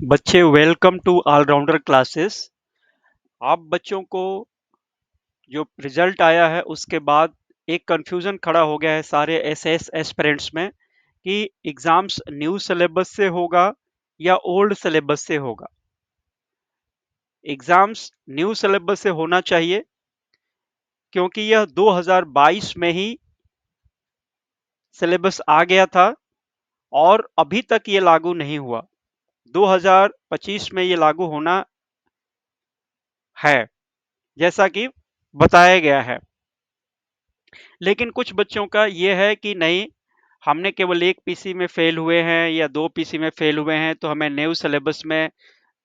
बच्चे welcome to allrounder classes. आप बच्चों को जो रिजल्ट आया है उसके बाद एक कंफ्यूजन खड़ा हो गया है सारे एसएस एस्पिरेंट्स में कि एग्जाम्स न्यू सिलेबस से होगा या ओल्ड सिलेबस से होगा। एग्जाम्स न्यू सिलेबस से होना चाहिए क्योंकि यह 2022 में ही सिलेबस आ गया था और अभी तक ये लागू नहीं हुआ। 2025 में ये लागू होना है जैसा कि बताया गया है। लेकिन कुछ बच्चों का ये है कि नहीं, हमने केवल एक पीसी में फेल हुए हैं या दो पीसी में फेल हुए हैं तो हमें न्यू सिलेबस में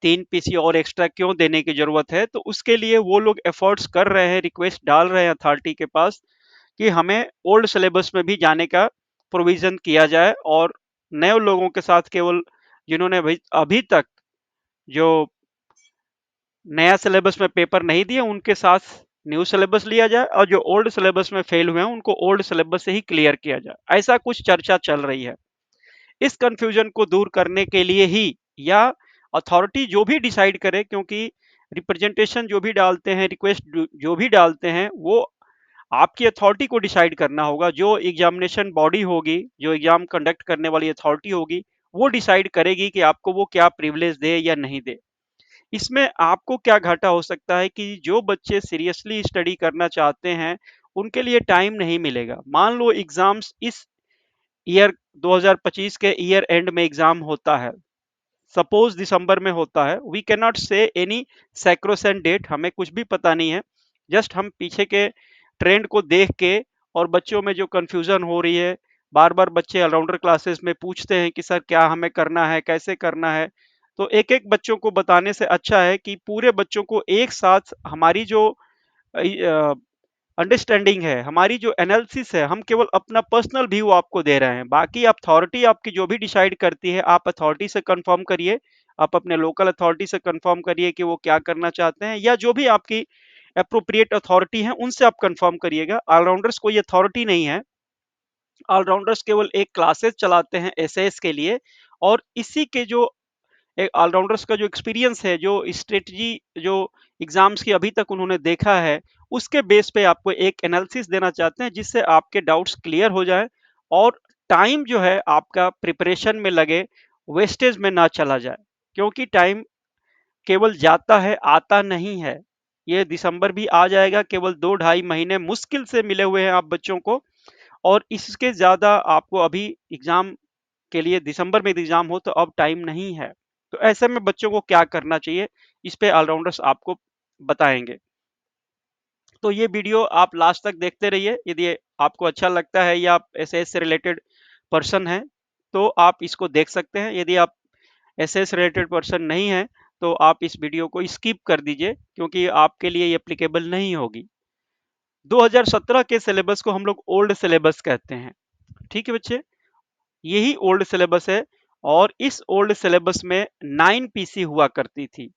तीन पीसी और एक्स्ट्रा क्यों देने की जरूरत है। तो उसके लिए वो लोग एफर्ट्स कर रहे हैं, रिक्वेस्ट डाल रहे हैं अथॉरिटी के पास कि हमें ओल्ड सिलेबस में भी जाने का प्रोविजन किया जाए और नए लोगों के साथ केवल जिन्होंने भाई अभी तक जो नया सिलेबस में पेपर नहीं दिए उनके साथ न्यू सिलेबस लिया जाए और जो ओल्ड सिलेबस में फेल हुए हैं उनको ओल्ड सिलेबस से ही क्लियर किया जाए। ऐसा कुछ चर्चा चल रही है। इस कंफ्यूजन को दूर करने के लिए ही या अथॉरिटी जो भी डिसाइड करे, क्योंकि रिप्रेजेंटेशन जो भी डालते हैं, रिक्वेस्ट जो भी डालते हैं, वो आपकी अथॉरिटी को डिसाइड करना होगा। जो एग्जामिनेशन बॉडी होगी, जो एग्जाम कंडक्ट करने वाली अथॉरिटी होगी, वो डिसाइड करेगी कि आपको वो क्या प्रिविलेज दे या नहीं दे। इसमें आपको क्या घाटा हो सकता है कि जो बच्चे सीरियसली स्टडी करना चाहते हैं उनके लिए टाइम नहीं मिलेगा। मान लो एग्जाम्स इस ईयर 2025 के ईयर एंड में एग्जाम होता है, सपोज दिसंबर में होता है। वी कैन नॉट से एनी सैक्रोसेंट डेट, हमें कुछ भी पता नहीं है। जस्ट हम पीछे के ट्रेंड को देख के और बच्चों में जो कंफ्यूजन हो रही है, बार बार बच्चे ऑलराउंडर क्लासेस में पूछते हैं कि सर क्या हमें करना है, कैसे करना है। तो एक एक बच्चों को बताने से अच्छा है कि पूरे बच्चों को एक साथ हमारी जो अंडरस्टैंडिंग है, हमारी जो एनालिसिस है, हम केवल अपना पर्सनल व्यू आपको दे रहे हैं। बाकी अथॉरिटी आपकी जो भी डिसाइड करती है, आप अथॉरिटी से कंफर्म करिए। आप अपने लोकल अथॉरिटी से कंफर्म करिए कि वो क्या करना चाहते हैं, या जो भी आपकी अप्रोप्रिएट अथॉरिटी है उनसे आप कंफर्म करिएगा। ऑलराउंडर्स कोई अथॉरिटी नहीं है। ऑलराउंडर्स केवल एक क्लासेस चलाते हैं एसएएस के लिए, और इसी के जो एक ऑलराउंडर्स का जो एक्सपीरियंस है, जो स्ट्रेटजी, जो एग्जाम्स की अभी तक उन्होंने देखा है, उसके बेस पे आपको एक एनालिसिस देना चाहते हैं जिससे आपके डाउट्स क्लियर हो जाए और टाइम जो है आपका प्रिपरेशन में लगे, वेस्टेज में ना चला जाए। क्योंकि टाइम केवल जाता है, आता नहीं है। ये दिसंबर भी आ जाएगा, केवल 2 ढाई महीने मुश्किल से मिले हुए हैं आप बच्चों को, और इसके ज्यादा आपको अभी एग्जाम के लिए, दिसंबर में एग्जाम हो तो अब टाइम नहीं है। तो ऐसे में बच्चों को क्या करना चाहिए, इस पे ऑलराउंडर्स आपको बताएंगे। तो ये वीडियो आप लास्ट तक देखते रहिए। यदि आपको अच्छा लगता है या आप एसएस से रिलेटेड पर्सन हैं तो आप इसको देख सकते हैं। यदि आप एसएस रिलेटेड पर्सन नहीं है तो आप इस वीडियो को स्किप कर दीजिए, क्योंकि आपके लिए ये एप्लीकेबल नहीं होगी। 2017 के सिलेबस को हम लोग ओल्ड सिलेबस कहते हैं। ठीक है बच्चे, यही ओल्ड सिलेबस है और इस ओल्ड सिलेबस में 9 पीसी हुआ करती थी।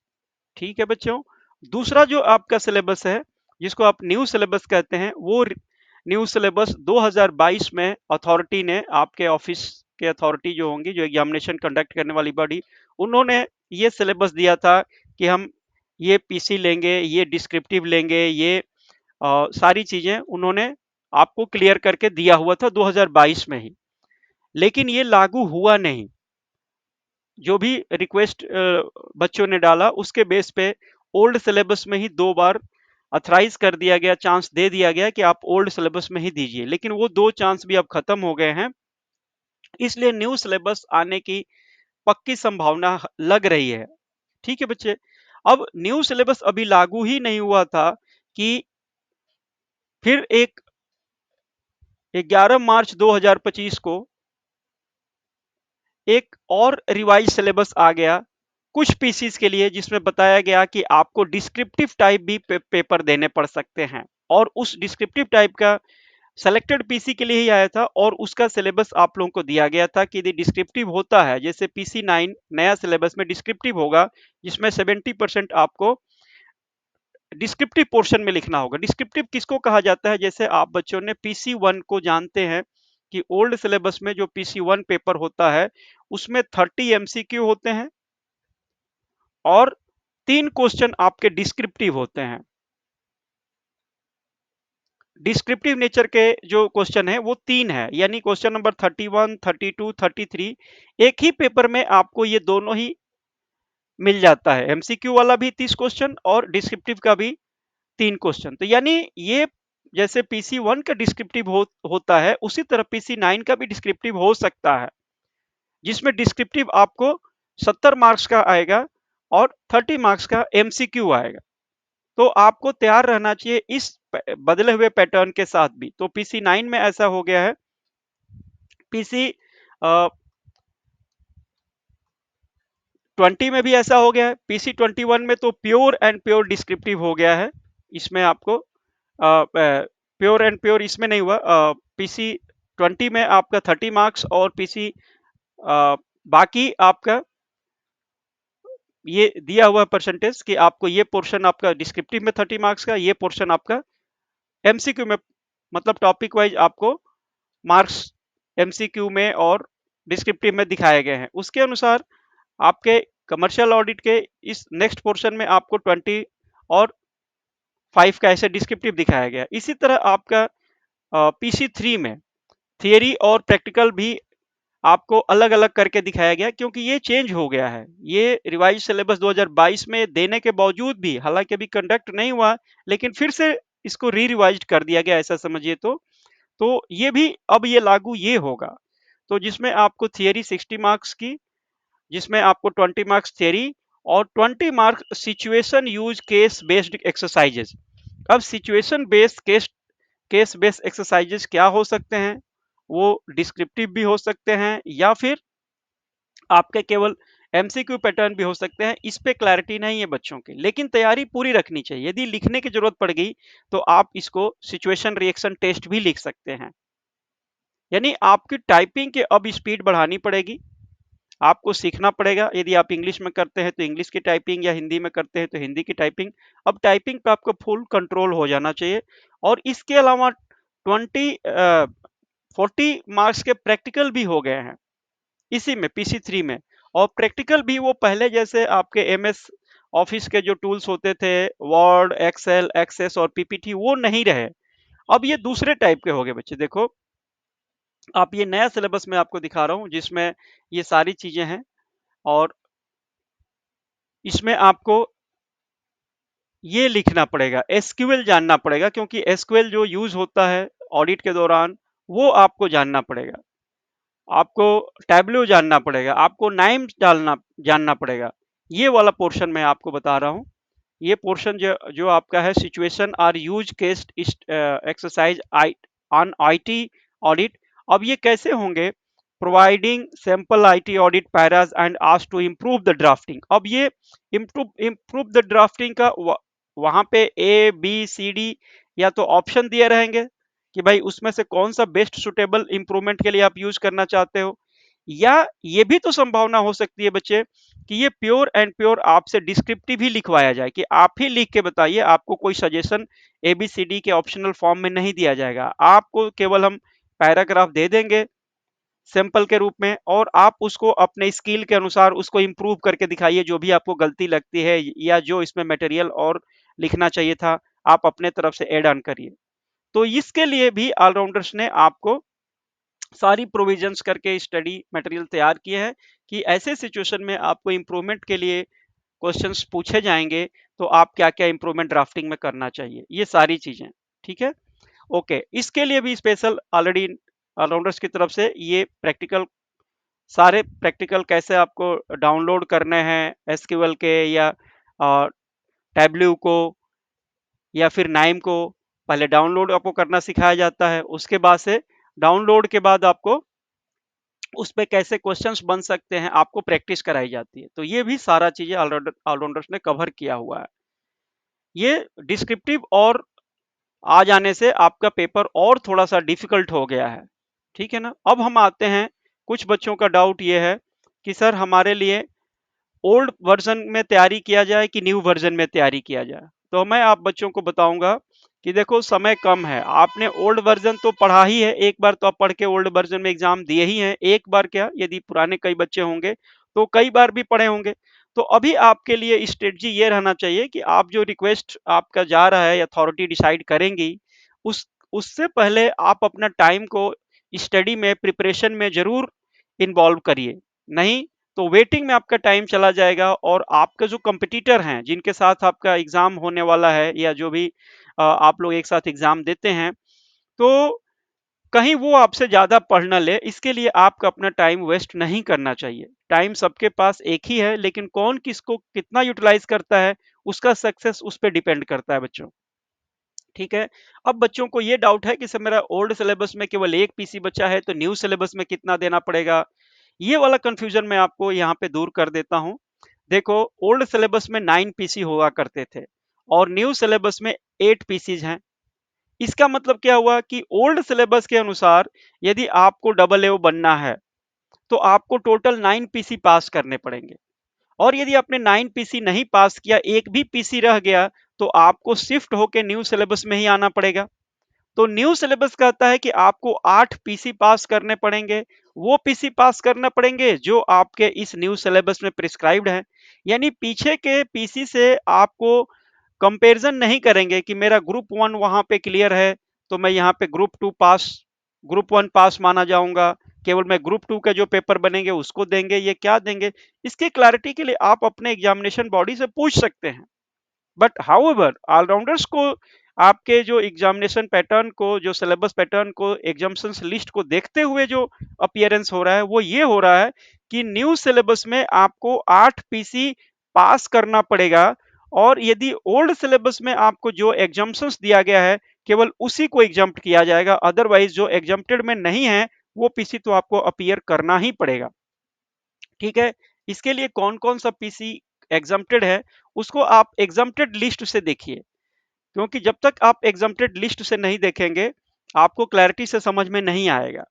ठीक है बच्चों, दूसरा जो आपका सिलेबस है जिसको आप न्यू सिलेबस कहते हैं, वो न्यू सिलेबस 2022 में अथॉरिटी ने, आपके ऑफिस के अथॉरिटी जो होंगी, जो एग्जामिनेशन कंडक्ट करने वाली बॉडी, उन्होंने ये सिलेबस दिया था कि हम ये पीसी लेंगे, ये डिस्क्रिप्टिव लेंगे, ये सारी चीजें उन्होंने आपको क्लियर करके दिया हुआ था 2022 में ही। लेकिन ये लागू हुआ नहीं। जो भी रिक्वेस्ट बच्चों ने डाला उसके बेस पे ओल्ड सिलेबस में ही 2 बार अथराइज कर दिया गया, चांस दे दिया गया कि आप ओल्ड सिलेबस में ही दीजिए, लेकिन वो 2 चांस भी अब खत्म हो गए हैं। इसलिए न्यू सिलेबस आने की पक्की संभावना लग रही है। ठीक है बच्चे, अब न्यू सिलेबस अभी लागू ही नहीं हुआ था कि फिर एक 11 मार्च 2025 को एक और रिवाइज सिलेबस आ गया कुछ पीसीस के लिए, जिसमें बताया गया कि आपको डिस्क्रिप्टिव टाइप भी पेपर देने पड़ सकते हैं। और उस डिस्क्रिप्टिव टाइप का सेलेक्टेड पीसी के लिए ही आया था और उसका सिलेबस आप लोगों को दिया गया था कि यदि डिस्क्रिप्टिव होता है, जैसे PC9 नया सिलेबस में डिस्क्रिप्टिव होगा जिसमें 70% आपको डिस्क्रिप्टिव पोर्शन में लिखना होगा। डिस्क्रिप्टिव किसको कहा जाता है, जैसे आप बच्चों ने PC1 को जानते हैं कि ओल्ड सिलेबस में जो PC1 पेपर होता है उसमें 30 MCQ होते हैं और 3 क्वेश्चन आपके डिस्क्रिप्टिव होते हैं। डिस्क्रिप्टिव नेचर के जो क्वेश्चन है वो 3 है, यानी क्वेश्चन नंबर 31, 32, 33 एक ही पेपर में आपको ये दोनों ही मिल जाता है। एमसीक्यू वाला भी 30 क्वेश्चन और डिस्क्रिप्टिव का भी 3 क्वेश्चन। तो यानी ये जैसे पीसी 1 का डिस्क्रिप्टिव होता है, उसी तरह पीसी 9 का भी डिस्क्रिप्टिव हो सकता है, जिसमें डिस्क्रिप्टिव आपको 70 मार्क्स का आएगा और 30 मार्क्स का एमसीक्यू आएगा। तो आपको तैयार रहना चाहिए इस बदले हुए पैटर्न के साथ भी। तो पीसी 9 में ऐसा हो गया है, पीसी 20 में भी ऐसा हो गया है, पीसी 21 में तो प्योर एंड प्योर डिस्क्रिप्टिव हो गया है। इसमें आपको प्योर एंड प्योर इसमें नहीं हुआ। पीसी 20 में आपका 30 मार्क्स और पीसी बाकी आपका ये दिया हुआ परसेंटेज कि आपको ये पोर्शन आपका डिस्क्रिप्टिव में 30 मार्क्स का, ये पोर्शन आपका एमसीक्यू में, मतलब टॉपिक वाइज आपको मार्क्स एमसीक्यू में और डिस्क्रिप्टिव में दिखाए गए हैं। उसके अनुसार आपके कमर्शियल ऑडिट के इस नेक्स्ट पोर्शन में आपको 20 और 5 का ऐसे डिस्क्रिप्टिव दिखाया गया। इसी तरह आपका पीसी 3 में थियरी और प्रैक्टिकल भी आपको अलग अलग करके दिखाया गया, क्योंकि ये चेंज हो गया है। ये रिवाइज सिलेबस 2022 में देने के बावजूद भी, हालांकि अभी कंडक्ट नहीं हुआ, लेकिन फिर से इसको री रिवाइज कर दिया गया, ऐसा समझिए। तो ये भी अब ये लागू ये होगा। तो जिसमें आपको थियरी 60 मार्क्स की, जिसमें आपको 20 मार्क्स थियरी और 20 marks situation use case based exercises. अब situation based case based exercises क्या हो सकते हैं? वो डिस्क्रिप्टिव भी हो सकते हैं या फिर आपके केवल एमसीक्यू पैटर्न भी हो सकते हैं। इस पे क्लैरिटी नहीं है बच्चों की, लेकिन तैयारी पूरी रखनी चाहिए। यदि लिखने की जरूरत पड़ गई तो आप इसको सिचुएशन रिएक्शन टेस्ट भी लिख सकते हैं। यानी आपकी टाइपिंग की अब स्पीड बढ़ानी पड़ेगी, आपको सीखना पड़ेगा। यदि आप इंग्लिश में करते हैं तो इंग्लिश की टाइपिंग, या हिंदी में करते हैं तो हिंदी की टाइपिंग। अब टाइपिंग पे आपको फुल कंट्रोल हो जाना चाहिए। और इसके अलावा 40 मार्क्स के प्रैक्टिकल भी हो गए हैं इसी में, पीसी 3 में। और प्रैक्टिकल भी वो पहले जैसे आपके एमएस ऑफिस के जो टूल्स होते थे, वर्ड, एक्सेल, एक्सेस और पीपीटी, वो नहीं रहे। अब ये दूसरे टाइप के हो गए बच्चे। देखो, आप ये नया सिलेबस में आपको दिखा रहा हूं, जिसमें ये सारी चीजें हैं। और इसमें आपको ये लिखना पड़ेगा, एसक्यूएल जानना पड़ेगा, क्योंकि एसक्यूएल जो यूज होता है ऑडिट के दौरान, वो आपको जानना पड़ेगा। आपको टैब्लो जानना पड़ेगा, आपको नाइम्स डालना जानना पड़ेगा। ये वाला पोर्शन मैं आपको बता रहा हूँ। ये पोर्शन जो जो आपका है, situation or use case exercise on IT audit. अब ये कैसे होंगे? Providing sample IT audit paras and ask to improve the drafting. अब ये इम्प्रूव द ड्राफ्टिंग का वहां पे ए बी सी डी या तो ऑप्शन दिए रहेंगे कि भाई उसमें से कौन सा बेस्ट सुटेबल इंप्रूवमेंट के लिए आप यूज करना चाहते हो। या ये भी तो संभावना हो सकती है बच्चे कि ये प्योर एंड प्योर आपसे डिस्क्रिप्टिव ही लिखवाया जाए, कि आप ही लिख के बताइए। आपको कोई सजेशन एबीसीडी के ऑप्शनल फॉर्म में नहीं दिया जाएगा, आपको केवल हम पैराग्राफ दे देंगे सैंपल के रूप में, और आप उसको अपने स्किल के अनुसार उसको इम्प्रूव करके दिखाइए। जो भी आपको गलती लगती है या जो इसमें मटेरियल और लिखना चाहिए था, आप अपने तरफ से ऐड ऑन करिए। तो इसके लिए भी ऑलराउंडर्स ने आपको सारी प्रोविजंस करके स्टडी मटेरियल तैयार किए हैं कि ऐसे सिचुएशन में आपको इंप्रूवमेंट के लिए क्वेश्चंस पूछे जाएंगे, तो आप क्या क्या इंप्रूवमेंट ड्राफ्टिंग में करना चाहिए, ये सारी चीजें। ठीक है, ओके। इसके लिए भी स्पेशल ऑलरेडी ऑलराउंडर्स की तरफ से ये प्रैक्टिकल, सारे प्रैक्टिकल कैसे आपको डाउनलोड करने हैं एसक्यूएल के, या टैब्ल्यू को, या फिर नाइम को, पहले डाउनलोड आपको करना सिखाया जाता है। उसके बाद से डाउनलोड के बाद आपको उस पे कैसे क्वेश्चंस बन सकते हैं, आपको प्रैक्टिस कराई जाती है। तो ये भी सारा चीजें ऑलराउंडर्स ने कवर किया हुआ है। ये डिस्क्रिप्टिव और आ जाने से आपका पेपर और थोड़ा सा डिफिकल्ट हो गया है। ठीक है ना। अब हम आते हैं, कुछ बच्चों का डाउट ये है कि सर हमारे लिए ओल्ड वर्जन में तैयारी किया जाए कि न्यू वर्जन में तैयारी किया जाए। तो मैं आप बच्चों को बताऊंगा कि देखो, समय कम है, आपने ओल्ड वर्जन तो पढ़ा ही है, एक बार तो आप पढ़ के ओल्ड वर्जन में एग्जाम दिए ही हैं। एक बार क्या, यदि पुराने कई बच्चे होंगे तो कई बार भी पढ़े होंगे। तो अभी आपके लिए स्ट्रेटजी ये रहना चाहिए कि आप जो रिक्वेस्ट आपका जा रहा है, अथॉरिटी डिसाइड करेंगी, उस उससे पहले आप अपना टाइम को स्टडी में, प्रिपरेशन में ज़रूर इन्वॉल्व करिए। नहीं तो वेटिंग में आपका टाइम चला जाएगा और आपके जो कॉम्पिटिटर हैं, जिनके साथ आपका एग्ज़ाम होने वाला है या जो भी आप लोग एक साथ एग्ज़ाम देते हैं, तो कहीं वो आपसे ज़्यादा पढ़ ना ले, इसके लिए आपको अपना टाइम वेस्ट नहीं करना चाहिए। टाइम सबके पास एक ही है, लेकिन कौन किसको कितना यूटिलाइज़ करता है, उसका सक्सेस उस पे डिपेंड करता है बच्चों। ठीक है? अब बच्चों को ये डाउट है कि सर मेरा ओल्ड सिलेबस में केवल 1 पीसी बचा है, तो न्यू सिलेबस में कितना देना पड़ेगा? ये वाला कन्फ्यूज़न मैं आपको यहाँ पे दूर कर देता हूँ। देखो, ओल्ड सिलेबस में 9 पीसी हुआ करते थे और न्यू सिलेबस में 8 पीसीज़ हैं। इसका मतलब क्या हुआ कि ओल्ड सिलेबस के अनुसार यदि आपको डबल एओ बनना है, तो आपको टोटल 9 पीसी पास करने पड़ेंगे और यदि आपने 9 पीसी नहीं पास किया, एक भी पीसी रह गया, तो आपको शिफ्ट होके न्यू सिलेबस में ही आना पड़ेगा। तो न्यू सिलेबस कहता है कि आपको 8 पीसी पास करने पड़ेंगे। वो पीसी पास करना पड़ेंगे जो आपके इस न्यू सिलेबस में प्रिस्क्राइब्ड है। यानी पीछे के पीसी से आपको कंपैरिजन नहीं करेंगे कि मेरा ग्रुप 1 वहां पे क्लियर है, तो मैं यहाँ पे ग्रुप 2 पास, ग्रुप 1 पास माना जाऊंगा। केवल मैं ग्रुप 2 के जो पेपर बनेंगे उसको देंगे, ये क्या देंगे? इसकी क्लैरिटी के लिए आप अपने एग्जामिनेशन बॉडी से पूछ सकते हैं। बट हाउएवर ऑलराउंडर्स को आपके जो एग्जामिनेशन पैटर्न को, जो सिलेबस पैटर्न को, एग्जामिनेशन लिस्ट को देखते हुए जो अपीयरेंस हो रहा है, वो ये हो रहा है कि न्यू सिलेबस में आपको 8 पीसी पास करना पड़ेगा और यदि ओल्ड सिलेबस में आपको जो एग्जाम्पशंस दिया गया है, केवल उसी को एग्जाम्प्ट किया जाएगा। अदरवाइज जो एग्जाम्प्टेड में नहीं है, वो पीसी तो आपको अपीयर करना ही पड़ेगा। ठीक है? इसके लिए कौन-कौन सा पीसी एग्जम्प्टेड है, उसको आप एग्जम्प्टेड लिस्ट से देखिए, क्योंकि जब तक आप एग्जम्प्टेड लिस्ट से नहीं देखेंगे, आपको क्लैरिटी से समझ में नहीं आएगा,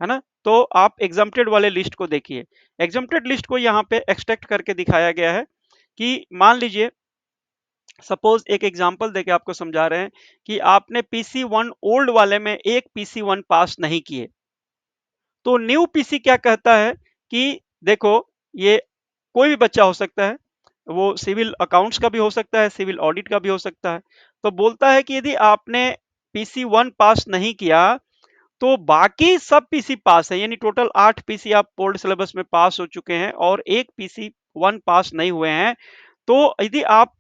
है ना? तो आप एग्जम्प्टेड वाले लिस्ट को देखिए। एग्जम्प्टेड लिस्ट को यहाँ पे एक्सट्रैक्ट करके दिखाया गया है कि मान लीजिए, सपोज एक एग्जांपल देके आपको समझा रहे हैं कि आपने पीसी 1 ओल्ड वाले में एक पीसी 1 पास नहीं किए, तो न्यू पीसी क्या कहता है कि देखो, ये कोई भी बच्चा हो सकता है, वो सिविल अकाउंट्स का भी हो सकता है, सिविल ऑडिट का भी हो सकता है। तो बोलता है कि यदि आपने पीसी 1 पास नहीं किया, तो बाकी सब पीसी पास है, यानी टोटल 8 पीसी आप ओल्ड सिलेबस में पास हो चुके हैं और एक पीसी 1 पास नहीं हुए हैं। तो यदि आप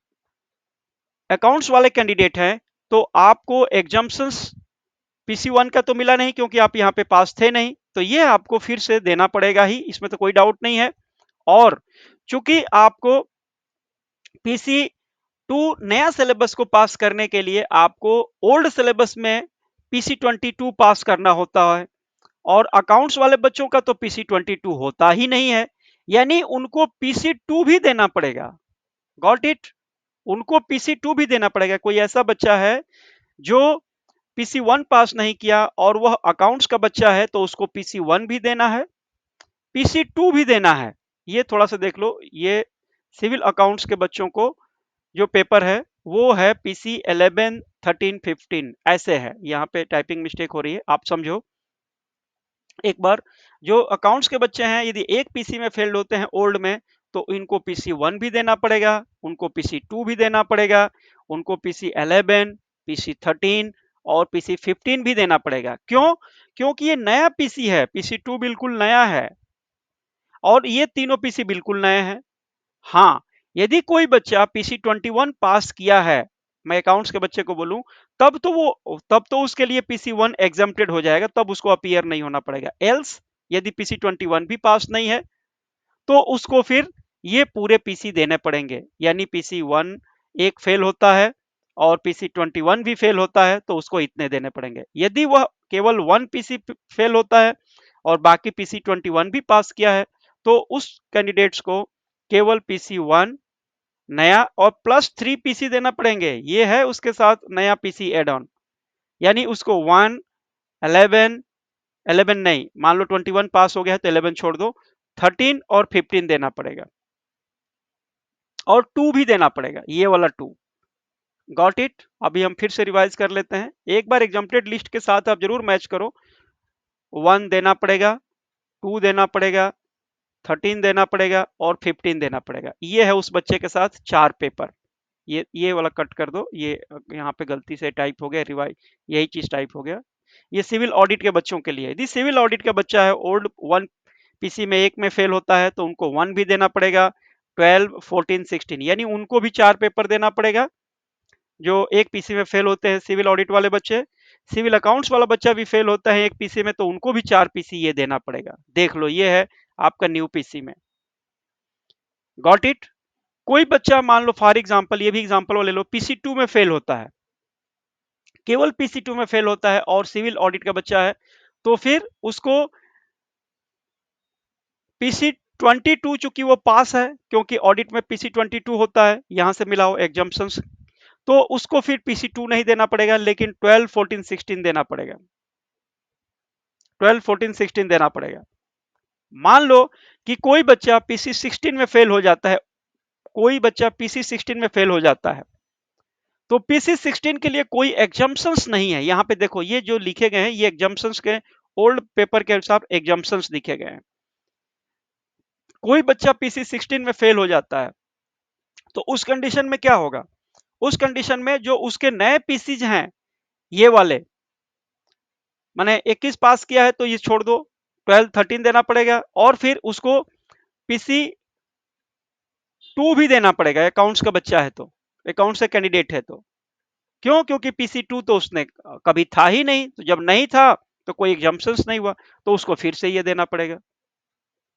अकाउंट्स वाले कैंडिडेट हैं, तो आपको एग्जम्पशंस पीसी 1 का तो मिला नहीं, क्योंकि आप यहाँ पे पास थे नहीं, तो ये आपको फिर से देना पड़ेगा ही, इसमें तो कोई डाउट नहीं है। और चूंकि आपको पीसी 2 नया सिलेबस को पास करने के लिए आपको ओल्ड सिलेबस में पीसी 22 पास करना होता है और अकाउंट्स वाले बच्चों का तो पीसी 22 होता ही नहीं है, यानी उनको पीसी 2 भी देना पड़ेगा। Got it? उनको पीसी 2 भी देना पड़ेगा। कोई ऐसा बच्चा है जो पीसी 1 पास नहीं किया और वह अकाउंट्स का बच्चा है, तो उसको पीसी 1 भी देना है, पीसी 2 भी देना है। ये थोड़ा सा देख लो, ये सिविल अकाउंट्स के बच्चों को जो पेपर है, वो है पीसी 11, 13, 15 ऐसे है। यहाँ पे टाइपिंग मिस्टेक हो रही है, आप समझो एक बार। जो अकाउंट्स के बच्चे हैं, यदि एक पीसी में फेल्ड होते हैं ओल्ड में, तो इनको पीसी 1 भी देना पड़ेगा, उनको पीसी 2 भी देना पड़ेगा, उनको पीसी 11, पीसी 13 और पीसी 15 भी देना पड़ेगा। क्यों? क्योंकि ये नया पीसी है, पीसी 2 बिल्कुल नया है और ये तीनों पीसी बिल्कुल नए हैं। हाँ, यदि कोई बच्चा पीसी 21 पास किया है, मैं अकाउंट्स के बच्चे को बोलूं, तब तो उसके लिए पीसी 1 एग्जम्प्टेड हो जाएगा, तब उसको अपीयर नहीं होना पड़ेगा। एल्स यदि पीसी 21 भी पास नहीं है, तो उसको फिर ये पूरे पीसी देने पड़ेंगे। यानी पीसी 1 एक फेल होता है और पीसी 21 भी फेल होता है, तो उसको इतने देने पड़ेंगे। यदि वह केवल 1 पीसी फेल होता है और बाकी पीसी 21 भी पास किया है, तो उस कैंडिडेट्स को केवल पीसी 1 नया और प्लस 3 पीसी देना पड़ेंगे। ये है उसके साथ नया पीसी एड ऑन, यानी उसको 1, 11, 11 नहीं, मान लो 21 पास हो गया है तो 11 छोड़ दो, 13 और 15 देना पड़ेगा और 2 भी देना पड़ेगा, ये वाला 2। Got it? अभी हम फिर से रिवाइज कर लेते हैं। एक बार एग्जाम्प्टेड लिस्ट के साथ आप जरूर मैच करो। 1 देना पड़ेगा, 2 देना पड़ेगा, 13 देना पड़ेगा और 15 देना पड़ेगा। ये है उस बच्चे के साथ 4 पेपर। ये वाला कट कर दो, ये यहाँ पे गलती से टाइप हो गया, रिवाइज यही चीज टाइप हो गया। ये सिविल ऑडिट के बच्चों के लिए। यदि सिविल ऑडिट का बच्चा है, ओल्ड 1 पीसी में एक में फेल होता है तो उनको 1 भी देना पड़ेगा। 12, 14, 16 यानी उनको भी 4 पेपर देना पड़ेगा जो एक पीसी में फेल होते हैं सिविल ऑडिट वाले बच्चे। सिविल अकाउंट्स वाला बच्चा भी फेल होता है एक पीसी में तो उनको भी 4 पीसी ये देना पड़ेगा। देख लो, ये है आपका न्यू पीसी में। Got it? कोई बच्चा मान लो फॉर एग्जांपल, ये भी एग्जांपल वाले लो, पीसी 2 में फेल होता है, केवल पीसी 2 में फेल होता है और सिविल ऑडिट का बच्चा है, तो फिर उसको पीसी 22, चूंकि वो पास है क्योंकि ऑडिट में पीसी 22 होता है, यहां से मिलाओ एग्जम्पशंस, तो उसको फिर पीसी 2 नहीं देना पड़ेगा, लेकिन 12, 14, 16 देना पड़ेगा। 12, 14, 16 देना पड़ेगा। मान लो कि कोई बच्चा पीसी 16 में फेल हो जाता है, कोई बच्चा पीसी 16 में फेल हो जाता है, तो पीसी 16 के लिए कोई एग्जम्पशंस नहीं है। यहां पे देखो, ये जो लिखे गए हैं ये एग्जम्पशंस के ओल्ड पेपर के हिसाब एग्जम्पशंस लिखे गए हैं। कोई बच्चा पीसी 16 में फेल हो जाता है तो उस कंडीशन में क्या होगा? उस कंडीशन में जो उसके नए पीसीज हैं, ये वाले, मैंने 21 पास किया है तो ये छोड़ दो, 12, 13 देना पड़ेगा और फिर उसको पीसी 2 भी देना पड़ेगा, अकाउंट्स का बच्चा है तो, अकाउंट्स से कैंडिडेट है तो। क्यों? क्योंकि पीसी 2 तो उसने कभी था ही नहीं, तो जब नहीं था तो कोई एग्जम्पशंस नहीं हुआ, तो उसको फिर से ये देना पड़ेगा।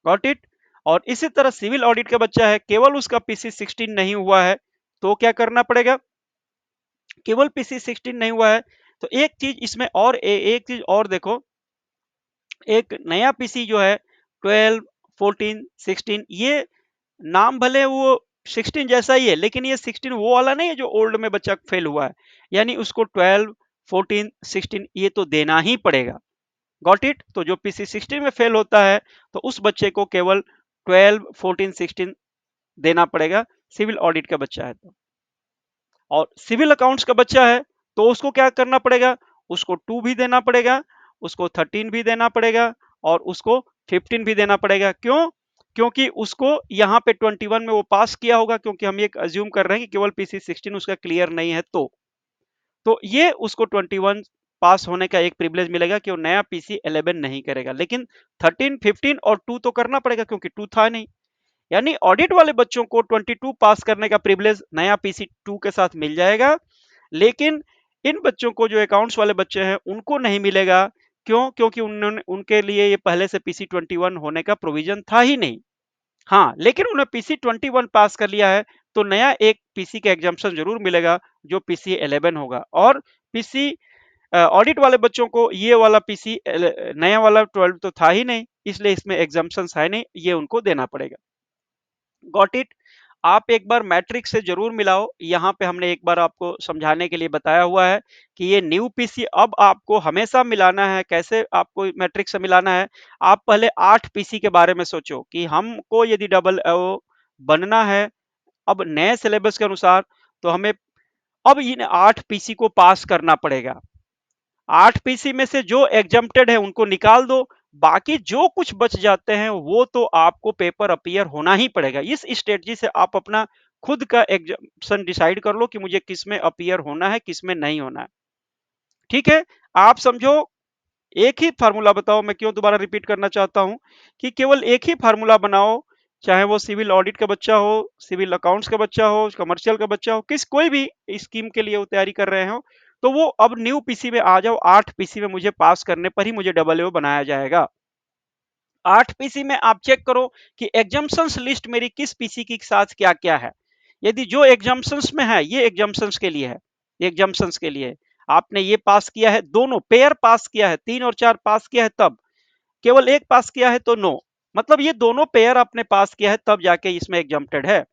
Got it? और इसी तरह सिविल ऑडिट का बच्चा है, केवल उसका पीसी 16 नहीं हुआ है तो क्या करना पड़ेगा? केवल पीसी 16 नहीं हुआ है तो एक चीज इसमें और एक चीज और देखो, एक नया पीसी जो है 12, 14, 16, ये नाम भले वो 16 जैसा ही है, लेकिन ये 16 वो वाला नहीं है जो ओल्ड में बच्चा फेल हुआ है, यानी उसको 12, 14, 16 ये तो देना ही पड़ेगा। Got it? तो जो पीसी 16 में फेल होता है तो उस बच्चे को केवल 12, 14, 16 देना पड़ेगा, सिविल ऑडिट का बच्चा है तो। और सिविल अकाउंट्स का बच्चा है तो उसको क्या करना पड़ेगा? उसको 2 भी देना पड़ेगा, उसको 13 भी देना पड़ेगा और उसको 15 भी देना पड़ेगा। क्यों? क्योंकि उसको यहाँ पे 21 में वो पास किया होगा, क्योंकि हम ये अज्यूम कर रहे हैं कि केवल पीसी 16 उसका क्लियर नहीं है तो ये उसको 21 पास होने का एक प्रिविलेज मिलेगा कि वो नया पीसी 11 नहीं करेगा, लेकिन 13, 15 और 2 तो करना पड़ेगा क्योंकि 2 था नहीं। यानी ऑडिट वाले बच्चों को 22 पास करने का प्रिविलेज नया पीसी 2 के साथ मिल जाएगा, लेकिन इन बच्चों को, जो अकाउंट्स वाले बच्चे हैं, उनको नहीं मिलेगा। क्यों? क्योंकि उन्होंने, उनके लिए ये पहले से पीसी 21 होने का प्रोविजन था ही नहीं। हाँ, लेकिन उन्हें पीसी 21 पास कर लिया है तो नया एक पीसी का एग्जाम्पशन जरूर मिलेगा जो पीसी 11 होगा। और पीसी ऑडिट वाले बच्चों को ये वाला पीसी नया वाला 12 तो था ही नहीं, इसलिए इसमें एग्जाम्पशन है नहीं, ये उनको देना पड़ेगा। Got it? आप एक बार मैट्रिक्स से जरूर मिलाओ, यहाँ पे हमने एक बार आपको समझाने के लिए बताया हुआ है कि ये न्यू पीसी अब आपको हमेशा मिलाना है। कैसे आपको मैट्रिक्स से मिलाना है? आप पहले 8 पीसी के बारे में सोचो कि हमको यदि डबल ओ बनना है अब नए सिलेबस के अनुसार, तो हमें अब इन 8 पीसी को पास करना पड़ेगा। 8 पीसी में से जो एग्जम्प्टेड है उनको निकाल दो, बाकी जो कुछ बच जाते हैं वो तो आपको पेपर अपीयर होना ही पड़ेगा। इस स्ट्रेटजी से आप अपना खुद का एग्जाम्पशन डिसाइड कर लो कि मुझे किस में अपीयर होना है, किस में नहीं होना है। ठीक है? आप समझो, एक ही फार्मूला बताओ, मैं क्यों दोबारा रिपीट करना चाहता हूं कि केवल एक ही फार्मूला बनाओ, चाहे वो सिविल ऑडिट का बच्चा हो, सिविल अकाउंट्स का बच्चा हो, कमर्शियल का बच्चा हो, किस कोई भी स्कीम के लिए वो तैयारी कर रहे हो, तो वो अब न्यू पीसी में आ जाओ। 8 पीसी में मुझे पास करने पर ही मुझे डबल ए बनाया जाएगा। 8 पीसी में आप चेक करो कि एग्जाम्पशंस लिस्ट मेरी किस पीसी के साथ क्या क्या है। यदि जो एग्जाम्पशंस में है, ये एग्जाम्पशंस के लिए है, एग्जाम्पशंस के लिए आपने ये पास किया है, दोनों पेयर पास किया है, 3 और 4 पास किया है तब, केवल एक पास किया है तो नो, मतलब ये दोनों पेयर आपने पास किया है तब जाके इसमें एग्जम्प्टेड है।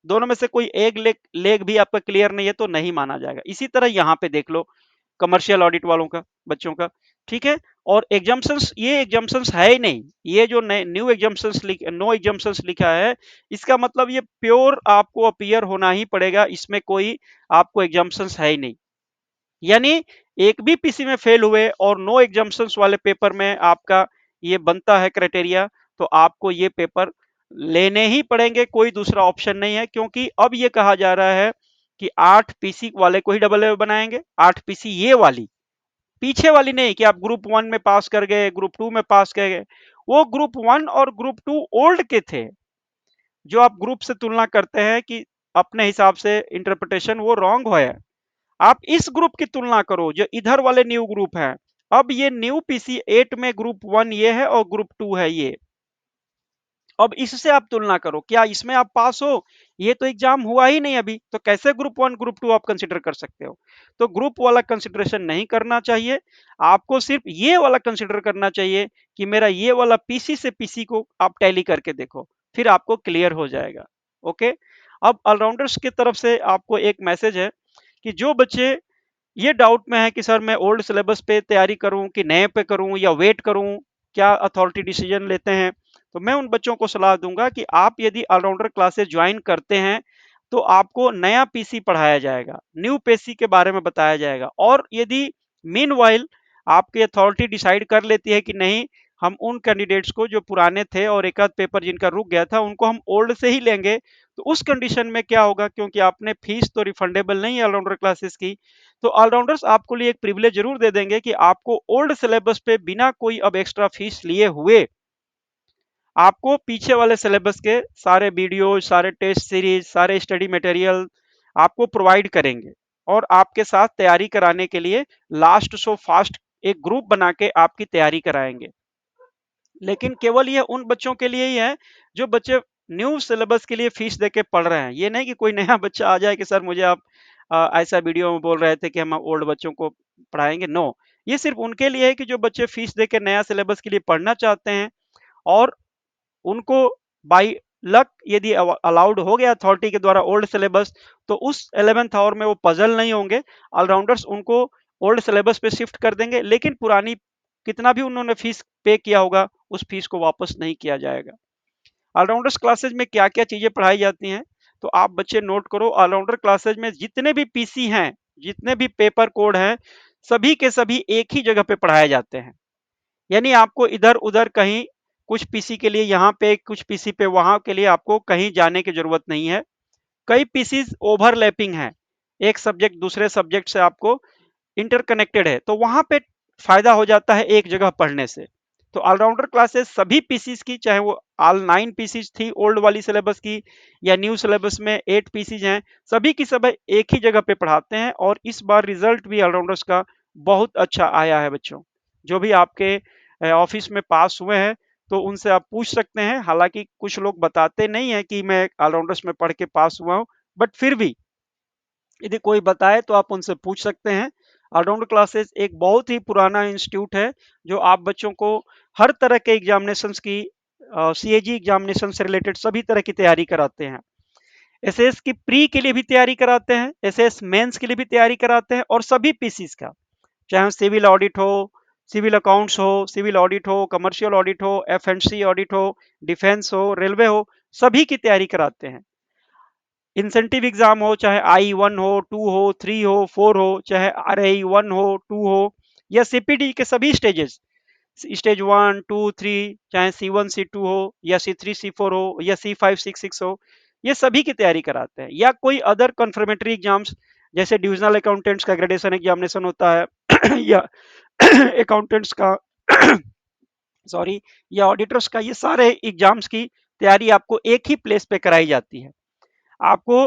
दोनों में से कोई एक लेग लेग भी आपका क्लियर नहीं है तो नहीं माना जाएगा। इसी तरह यहाँ पे देख लो कमर्शियल ऑडिट वालों का, बच्चों का। ठीक है? और एग्जाम्पशंस, ये एग्जाम्पशंस है ही नहीं, ये जो न्यू एग्जाम्पशंस नो एग्जाम्पशंस लिखा है, इसका मतलब ये प्योर आपको अपीयर होना ही पड़ेगा, इसमें कोई आपको एग्जाम्पशंस है ही नहीं। यानी एक भी पीसी में फेल हुए और नो एग्जाम्पशंस वाले पेपर में आपका ये बनता है क्राइटेरिया, तो आपको ये पेपर लेने ही पड़ेंगे, कोई दूसरा ऑप्शन नहीं है, क्योंकि अब ये कहा जा रहा है कि 8 पीसी वाले को ही डबल ए बनाएंगे। 8 पीसी ये वाली, पीछे वाली नहीं कि आप ग्रुप वन में पास कर गए, ग्रुप टू में पास कर गए। वो ग्रुप वन और ग्रुप टू ओल्ड के थे, जो आप ग्रुप से तुलना करते हैं कि अपने हिसाब से इंटरप्रिटेशन वो रॉन्ग है। आप इस ग्रुप की तुलना करो जो इधर वाले न्यू ग्रुप हैं। अब ये न्यू पीसी 8 में ग्रुप वन ये है और ग्रुप टू है ये। अब इससे आप तुलना करो, क्या इसमें आप पास हो? ये तो एग्जाम हुआ ही नहीं अभी, तो कैसे ग्रुप वन ग्रुप टू आप कंसिडर कर सकते हो? तो ग्रुप वाला कंसिडरेशन नहीं करना चाहिए। आपको सिर्फ ये वाला कंसिडर करना चाहिए कि मेरा ये वाला पीसी से पीसी को आप टैली करके देखो, फिर आपको क्लियर हो जाएगा। ओके। अब ऑलराउंडर्स की तरफ से आपको एक मैसेज है कि जो बच्चे ये डाउट में है कि सर मैं ओल्ड सिलेबस पे तैयारी करूं कि नए पे करूं या वेट करूं, क्या अथॉरिटी डिसीजन लेते हैं, तो मैं उन बच्चों को सलाह दूंगा कि आप यदि ऑलराउंडर क्लासेस ज्वाइन करते हैं तो आपको नया पीसी पढ़ाया जाएगा, न्यू पीसी के बारे में बताया जाएगा। और यदि मीनवाइल आपकी अथॉरिटी डिसाइड कर लेती है कि नहीं, हम उन कैंडिडेट्स को जो पुराने थे और एक आध पेपर जिनका रुक गया था उनको हम ओल्ड से ही लेंगे, तो उस कंडीशन में क्या होगा, क्योंकि आपने फीस तो रिफंडेबल नहीं है ऑलराउंडर क्लासेस की, तो ऑलराउंडर्स आपको लिए एक प्रिविलेज जरूर दे देंगे कि आपको ओल्ड सिलेबस पे बिना कोई अब एक्स्ट्रा फीस लिए हुए आपको पीछे वाले सिलेबस के सारे वीडियो, सारे टेस्ट सीरीज, सारे स्टडी मटेरियल आपको प्रोवाइड करेंगे और आपके साथ तैयारी कराने के लिए लास्ट सो फास्ट एक ग्रुप बना के आपकी तैयारी कराएंगे। लेकिन केवल ये उन बच्चों के लिए ही है जो बच्चे न्यू सिलेबस के लिए फीस देके पढ़ रहे हैं। ये नहीं कि कोई नया बच्चा आ जाए कि सर मुझे आप ऐसा वीडियो में बोल रहे थे कि हम ओल्ड बच्चों को पढ़ाएंगे। नो, ये सिर्फ उनके लिए है कि जो बच्चे फीस देके नया सिलेबस के लिए पढ़ना चाहते हैं और उनको बाई लक यदि अलाउड हो गया अथॉरिटी के द्वारा ओल्ड सिलेबस, तो उस 11th आवर में वो पजल नहीं होंगे। ऑलराउंडर्स उनको ओल्ड सिलेबस पे शिफ्ट कर देंगे, लेकिन पुरानी कितना भी उन्होंने फीस पे किया होगा उस फीस को वापस नहीं किया जाएगा। ऑलराउंडर्स क्लासेज में क्या क्या चीजें पढ़ाई जाती हैं, तो आप बच्चे नोट करो। ऑलराउंडर क्लासेज में जितने भी पीसी हैं, जितने भी पेपर कोड हैं, सभी के सभी एक ही जगह पे पढ़ाए जाते हैं। यानी आपको इधर उधर कहीं कुछ पीसी के लिए यहाँ पे, कुछ पीसी पे वहां के लिए आपको कहीं जाने की जरूरत नहीं है। कई पीसीज ओवरलैपिंग है, एक सब्जेक्ट दूसरे सब्जेक्ट से आपको इंटरकनेक्टेड है, तो वहां पे फायदा हो जाता है एक जगह पढ़ने से। तो ऑलराउंडर क्लासेस सभी पीसीज की, चाहे वो ऑल 9 पीसीज थी ओल्ड वाली सिलेबस की या न्यू सिलेबस में 8 पीसीज हैं, सभी की सब एक ही जगह पे पढ़ाते हैं। और इस बार रिजल्ट भी ऑलराउंडर्स का बहुत अच्छा आया है बच्चों। जो भी आपके ऑफिस में पास हुए हैं तो उनसे आप पूछ सकते हैं। हालांकि कुछ लोग बताते नहीं है कि मैं ऑलराउंडर्स में पढ़ के पास हुआ हूँ, बट फिर भी यदि कोई बताए तो आप उनसे पूछ सकते हैं। ऑलराउंड क्लासेस एक बहुत ही पुराना इंस्टीट्यूट है जो आप बच्चों को हर तरह के एग्जामिनेशंस की, सीएजी एग्जामिनेशन से रिलेटेड सभी तरह की तैयारी कराते हैं। एसएस की प्री के लिए भी तैयारी कराते हैं, एसएस मेंस के लिए भी तैयारी कराते हैं, और सभी पीसीस का, चाहे सिविल ऑडिट हो, सिविल अकाउंट्स हो, सिविल ऑडिट हो, कमर्शियल ऑडिट हो, एफ एंड सी ऑडिट हो, डिफेंस हो, रेलवे हो, सभी की तैयारी कराते हैं। इंसेंटिव एग्जाम हो, चाहे I1 हो, 2 हो, 3 हो, 4 हो, चाहे RAI 1 हो, 2 हो, या सीपीडी के सभी स्टेजेस, स्टेज 1 2 3, चाहे C1 C2 हो या C3 C4 हो या C5 6 6 हो, ये सभी की तैयारी कराते हैं। या कोई अदर कन्फर्मेटरी एग्जाम्स, जैसे डिविजनल अकाउंटेंट्स का ग्रेडेशन एग्जामिनेशन होता है या अकाउंटेंट्स का सॉरी, या ऑडिटर्स का, ये सारे एग्जाम्स की तैयारी आपको एक ही प्लेस पे कराई जाती है। आपको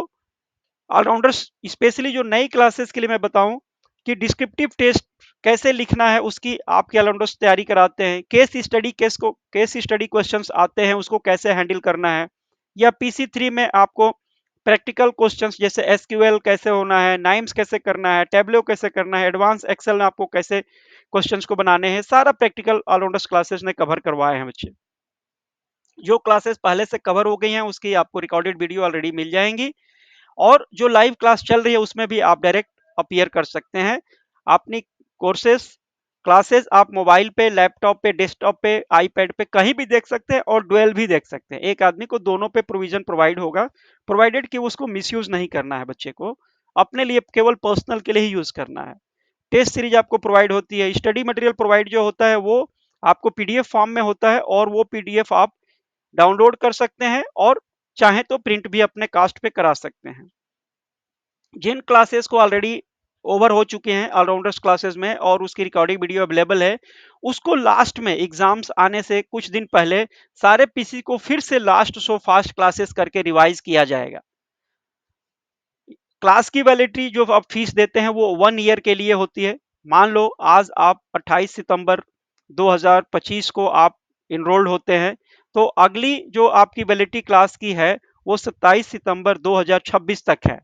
ऑलराउंडर्स स्पेशली जो नई क्लासेस के लिए मैं बताऊं कि डिस्क्रिप्टिव टेस्ट कैसे लिखना है उसकी आपके ऑलराउंडर्स तैयारी कराते हैं। केस स्टडी क्वेश्चंस आते हैं उसको कैसे हैंडल करना है, या पीसी 3 में आपको प्रैक्टिकल क्वेश्चंस जैसे एसक्यूएल कैसे होना है, नाइम्स कैसे करना है, टेबलो कैसे करना है, एडवांस एक्सेल में आपको कैसे क्वेश्चंस को बनाने हैं, सारा प्रैक्टिकल ऑलराउंडर्स क्लासेस ने कवर करवाए हैं बच्चे। जो क्लासेस पहले से कवर हो गई हैं उसकी आपको रिकॉर्डेड वीडियो ऑलरेडी मिल जाएंगी, और जो लाइव क्लास चल रही है उसमें भी आप डायरेक्ट अपीयर कर सकते हैं। अपनी कोर्सेस क्लासेस आप मोबाइल पे, लैपटॉप पे, डेस्कटॉप पे, आईपैड पे कहीं भी देख सकते हैं और डुअल भी देख सकते हैं। एक आदमी को दोनों पे प्रोविजन प्रोवाइड होगा, प्रोवाइडेड कि उसको मिसयूज नहीं करना है, बच्चे को अपने लिए केवल पर्सनल के लिए ही यूज करना है। टेस्ट सीरीज आपको प्रोवाइड होती है। स्टडी मटेरियल प्रोवाइड जो होता है वो आपको पीडीएफ फॉर्म में होता है, और वो पीडीएफ आप डाउनलोड कर सकते हैं और चाहें तो प्रिंट भी अपने कास्ट पे करा सकते हैं। जिन क्लासेस को ऑलरेडी ओवर हो चुके हैं ऑलराउंडर्स क्लासेस में और उसकी रिकॉर्डिंग वीडियो अवेलेबल है, उसको लास्ट में एग्जाम्स आने से कुछ दिन पहले सारे पीसी को फिर से लास्ट सो फास्ट क्लासेस करके रिवाइज किया जाएगा। क्लास की वैलिडिटी जो आप फीस देते हैं वो 1 ईयर के लिए होती है। मान लो आज आप 28 सितंबर 2025 को आप इनरोल्ड होते हैं, तो अगली जो आपकी वैलिडिटी क्लास की है वो 27 सितंबर 2026 तक है।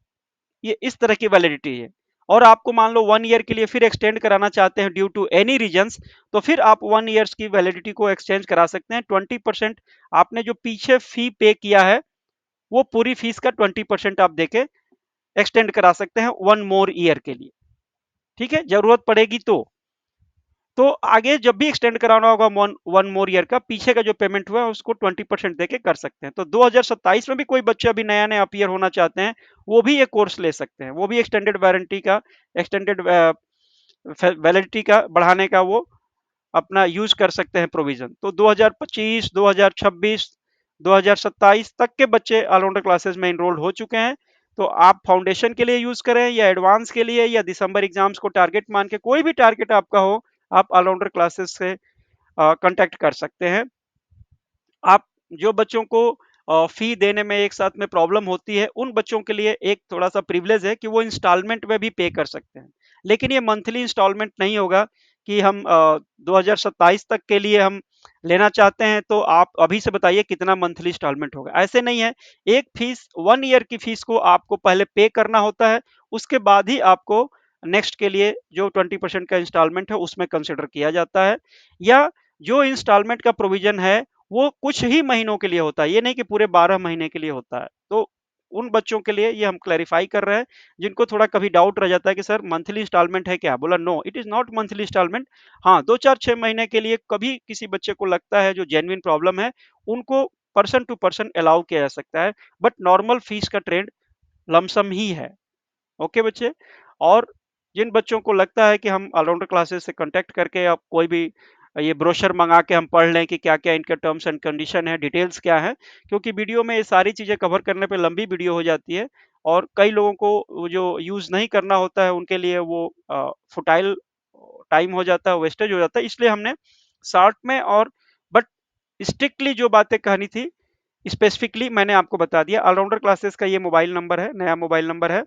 ये इस तरह की वैलिडिटी है। और आपको मान लो 1 ईयर के लिए फिर एक्सटेंड कराना चाहते हैं ड्यू टू एनी रीजंस, तो फिर आप 1 ईयर्स की वैलिडिटी को एक्सचेंज करा सकते हैं। 20% आपने जो पीछे फी पे किया है वो पूरी फीस का 20% आप देके एक्सटेंड करा सकते हैं 1 मोर ईयर के लिए। ठीक है, जरूरत पड़ेगी तो आगे जब भी एक्सटेंड कराना होगा 1 मोर ईयर का, पीछे का जो पेमेंट हुआ है उसको 20% देके कर सकते हैं। तो 2027 में भी कोई बच्चे अभी नया नया अपीयर होना चाहते हैं, वो भी ये कोर्स ले सकते हैं। वो भी एक्सटेंडेड वारंटी का, एक्सटेंडेड वैलिडिटी का बढ़ाने का वो अपना यूज कर सकते हैं प्रोविजन। तो 2025, 2026, 2027 तक के बच्चे ऑलराउंडर क्लासेस में इनरोल्ड हो चुके हैं। तो आप फाउंडेशन के लिए यूज करें या एडवांस के लिए या दिसंबर एग्जाम्स को टारगेट मान के, कोई भी टारगेट आपका हो, आप ऑलराउंडर क्लासेस से कांटेक्ट कर सकते हैं। आप जो बच्चों को फी देने में एक साथ में प्रॉब्लम होती है, उन बच्चों के लिए एक थोड़ा सा प्रिविलेज है कि वो इंस्टॉलमेंट में भी पे कर सकते हैं। लेकिन ये मंथली इंस्टॉलमेंट नहीं होगा कि हम 2027 तक के लिए हम लेना चाहते हैं तो आप अभी से बताइए कितना मंथली इंस्टॉलमेंट होगा। ऐसे नहीं है। एक फीस 1 ईयर की फीस को आपको पहले पे करना होता है, उसके बाद ही आपको नेक्स्ट के लिए जो 20% का इंस्टॉलमेंट है उसमें कंसिडर किया जाता है। या जो इंस्टॉलमेंट का प्रोविजन है वो कुछ ही महीनों के लिए होता है, ये नहीं कि पूरे 12 महीने के लिए होता है। तो उन बच्चों के लिए ये हम क्लैरिफाई कर रहे हैं जिनको थोड़ा कभी डाउट रह जाता है कि सर मंथली इंस्टॉलमेंट है क्या? बोला no, it is not monthly instalment. हाँ, 2 4 6 महीने के लिए कभी किसी बच्चे को लगता है जो जेन्युइन प्रॉब्लम है, उनको पर्सन टू पर्सन अलाउ किया जा सकता है। बट नॉर्मल फीस का ट्रेंड लमसम ही है। ओके बच्चे। और जिन बच्चों को लगता है कि हम ऑलराउंडर क्लासेस से कांटेक्ट करके आप कोई भी ये ब्रोशर मंगा के हम पढ़ लें कि क्या क्या इनके टर्म्स एंड कंडीशन है, डिटेल्स क्या है, क्योंकि वीडियो में ये सारी चीजें कवर करने पे लंबी वीडियो हो जाती है और कई लोगों को वो जो यूज नहीं करना होता है उनके लिए वो फुटाइल टाइम हो जाता है, वेस्टेज हो जाता है। इसलिए हमने शॉर्ट में और बट स्ट्रिक्टली जो बातें कहनी थी स्पेसिफिकली मैंने आपको बता दिया। ऑलराउंडर क्लासेस का ये मोबाइल नंबर है, नया मोबाइल नंबर है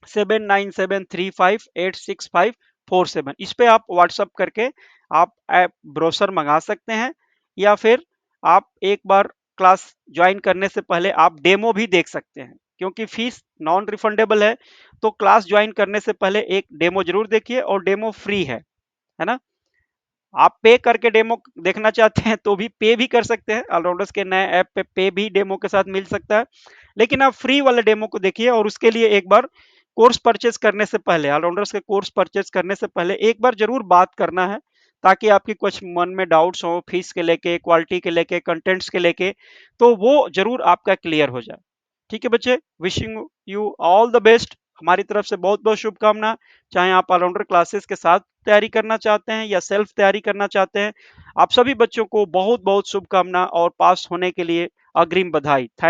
7973586547। इस पे आप व्हाट्सअप करके आप ऐप ब्रोशर मंगा सकते हैं या फिर आप एक बार क्लास ज्वाइन करने से पहले आप डेमो भी देख सकते हैं, क्योंकि फीस नॉन रिफंडेबल है। तो क्लास ज्वाइन करने से पहले एक डेमो जरूर देखिए और डेमो फ्री है ना। आप पे करके डेमो देखना चाहते हैं तो भी पे भी कर सकते हैं, ऑलराउंडर्स के नए ऐप पे भी डेमो के साथ मिल सकता है। लेकिन आप फ्री वाले डेमो को देखिए और उसके लिए एक बार कोर्स परचेज करने से पहले, ऑलराउंडर्स के कोर्स परचेज करने से पहले एक बार जरूर बात करना है, ताकि आपकी कुछ मन में डाउट्स हो फीस के लेके, क्वालिटी के लेके, कंटेंट्स के लेके, तो वो जरूर आपका क्लियर हो जाए। ठीक है बच्चे, wishing you all the best. हमारी तरफ से बहुत बहुत शुभकामना। चाहे आप ऑलराउंडर क्लासेस के साथ तैयारी करना चाहते हैं या सेल्फ तैयारी करना चाहते हैं, आप सभी बच्चों को बहुत बहुत शुभकामना और पास होने के लिए अग्रिम बधाई। थैंक